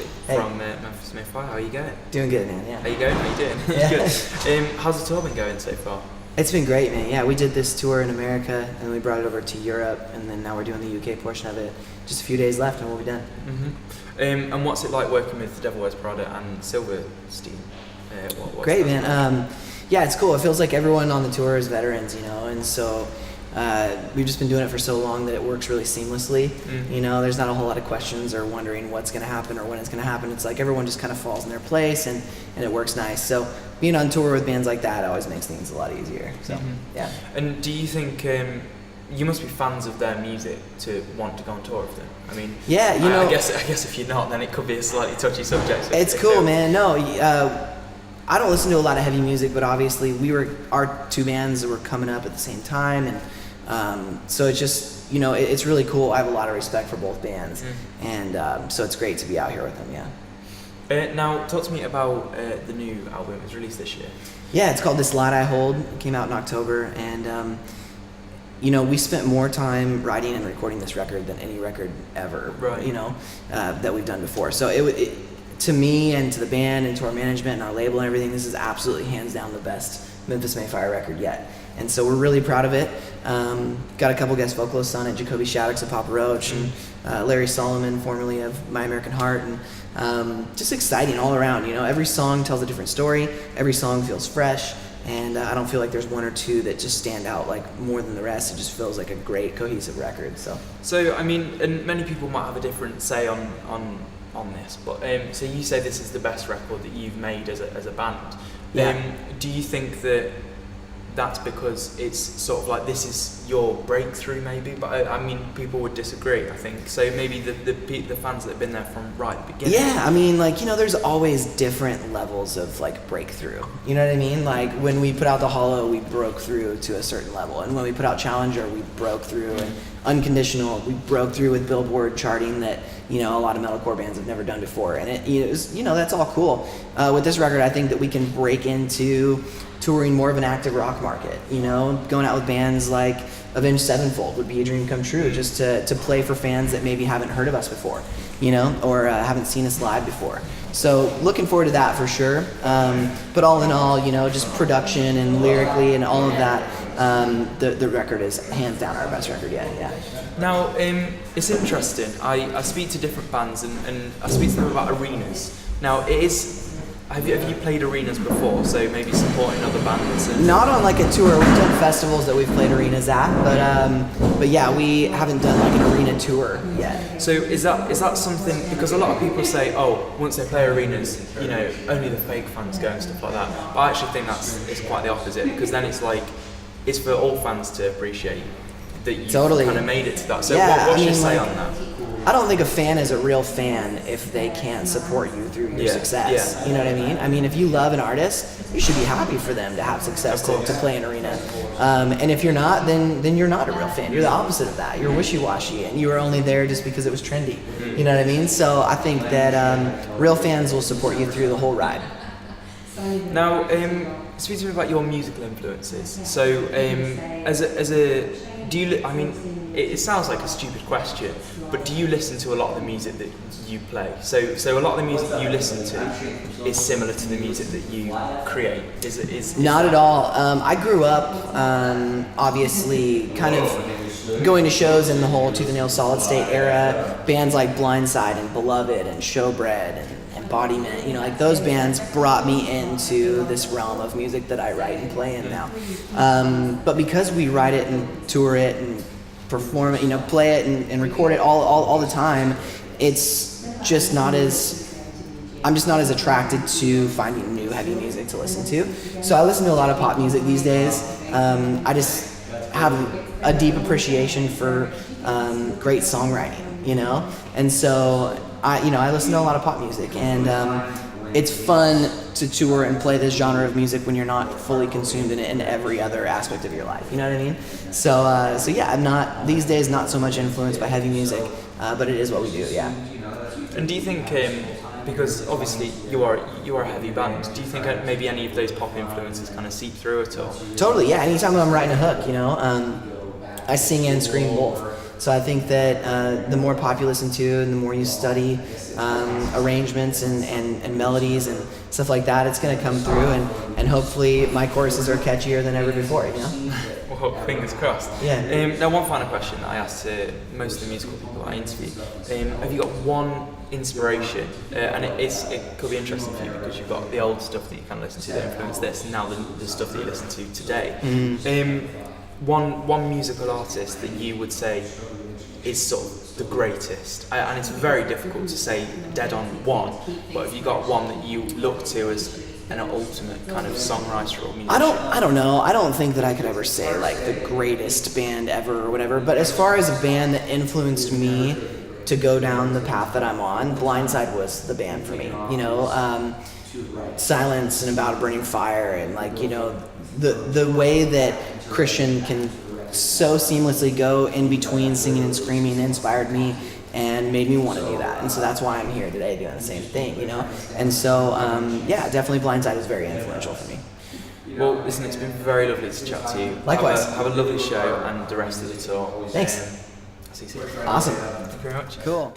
Matty Hey. from Memphis. How are you going? Doing good, man. Yeah. How you going? How you doing? Yeah. Good. How's the tour been going so far? It's been great, man. Yeah, we did this tour in America, and then we brought it over to Europe, and then now we're doing the UK portion of it. Just a few days left, and we'll be done. Mm-hmm. And what's it like working with The Devil Wears Prada and Silverstein? What's Great, that man. Yeah, it's cool. It feels like everyone on the tour is veterans, you know, and so we've just been doing it for so long that it works really seamlessly. You know, there's not a whole lot of questions or wondering what's going to happen or when it's going to happen. It's like everyone just kind of falls in their place, and it works nice. So being on tour with bands like that always makes things a lot easier. So, yeah. And do you think you must be fans of their music to want to go on tour with them? I mean, yeah, you know, I guess if you're not, then it could be a slightly touchy subject. It's cool, man. No, I don't listen to a lot of heavy music, but obviously our two bands were coming up at the same time, and so it's just, you know, it's really cool. I have a lot of respect for both bands, and so it's great to be out here with them. Yeah. Now, talk to me about the new album. It was released this year. Yeah, it's called This Light I Hold. It came out in October, and you know, we spent more time writing and recording this record than any record ever. Right. You know, that we've done before. So it to me and to the band and to our management and our label and everything, this is absolutely hands down the best Memphis Mayfire record yet. And so we're really proud of it. Got a couple guest vocalists on it, Jacoby Shaddix of Papa Roach, and Larry Solomon, formerly of My American Heart, and just exciting all around. You know, every song tells a different story. Every song feels fresh, and I don't feel like there's one or two that just stand out like more than the rest. It just feels like a great cohesive record. So I mean, and many people might have a different say on this, but so you say this is the best record that you've made as a band. Yeah. Do you think that that's because it's sort of like this is your breakthrough, maybe? But I mean, people would disagree, I think. So maybe the fans that have been there from right at the beginning. Yeah, I mean, like, you know, there's always different levels of like breakthrough. You know what I mean? Like when we put out The Hollow, we broke through to a certain level, and when we put out Challenger, we broke through, and Unconditional, we broke through with Billboard charting that, you know, a lot of metalcore bands have never done before, and you know, that's all cool. With this record, I think that we can break into touring more of an active rock market. You know, going out with bands like Avenged Sevenfold would be a dream come true, just to play for fans that maybe haven't heard of us before, you know, or haven't seen us live before. So looking forward to that for sure. But all in all, you know, just production and lyrically and all of that, the record is hands down our best record yet. Yeah. Now, it's interesting. I speak to different bands and I speak to them about arenas. Now, it is. Have you played arenas before? So maybe supporting other bands. Not on like a tour. We've done festivals that we've played arenas at, but yeah, we haven't done like an arena tour yet. So is that something? Because a lot of people say, oh, once they play arenas, you know, only the fake fans go and stuff like that. But I actually think it's quite the opposite, because then it's like it's for all fans to appreciate that you kind of made it to that. So yeah, what's your say on that? I don't think a fan is a real fan if they can't support you through your success. Yeah. You know what I mean? I mean, if you love an artist, you should be happy for them to have success to play an arena. And if you're not, then you're not a real fan. You're the opposite of that. You're wishy-washy, and you were only there just because it was trendy. You know what I mean? So I think that real fans will support you through the whole ride. Now, speak to me about your musical influences. So, do you? I mean, it sounds like a stupid question, but do you listen to a lot of the music that you play? So a lot of the music that you listen to is similar to the music that you create. Is not at all. I grew up, obviously, kind of going to shows in the whole Tooth and Nail Solid State era. Bands like Blindside and Beloved and Showbread and Embodiment, you know, like those bands brought me into this realm of music that I write and play in now. But because we write it and tour it and perform it, you know, play it and record it all the time, it's just not as, I'm just not as attracted to finding new heavy music to listen to. So I listen to a lot of pop music these days. I just have a deep appreciation for great songwriting, you know? And so I listen to a lot of pop music, and it's fun to tour and play this genre of music when you're not fully consumed in it in every other aspect of your life. You know what I mean? So yeah, I'm not these days not so much influenced by heavy music, but it is what we do. Yeah. And do you think, because obviously you are a heavy band, do you think maybe any of those pop influences kind of seep through at all? Totally. Yeah. Anytime I'm writing a hook, you know, I sing and scream both. So I think that the more pop you listen to and the more you study arrangements and melodies and stuff like that, it's going to come through, and hopefully my choruses are catchier than ever before, you know? Well, fingers crossed. Yeah. Now, one final question that I ask to most of the musical people I interview. Have you got one inspiration, and it could be interesting for you because you've got the old stuff that you kind of listen to that influenced this, and now the stuff that you listen to today. One musical artist that you would say is sort of the greatest, and it's very difficult to say dead on one, but have you got one that you look to as an ultimate kind of songwriter or musician? I don't know. I don't think that I could ever say like the greatest band ever or whatever, but as far as a band that influenced me to go down the path that I'm on, Blindside was the band for me. You know, Silence and About a Burning Fire, and like, you know, the way that Christian can so seamlessly go in between singing and screaming inspired me and made me want to do that. And so that's why I'm here today doing the same thing, you know? And so, yeah, definitely Blindside was very influential for me. Well, listen, it's been very lovely to chat to you. Likewise. Have a lovely show and the rest of the tour. Thanks. See you soon. Awesome. Thank you very much. Cool.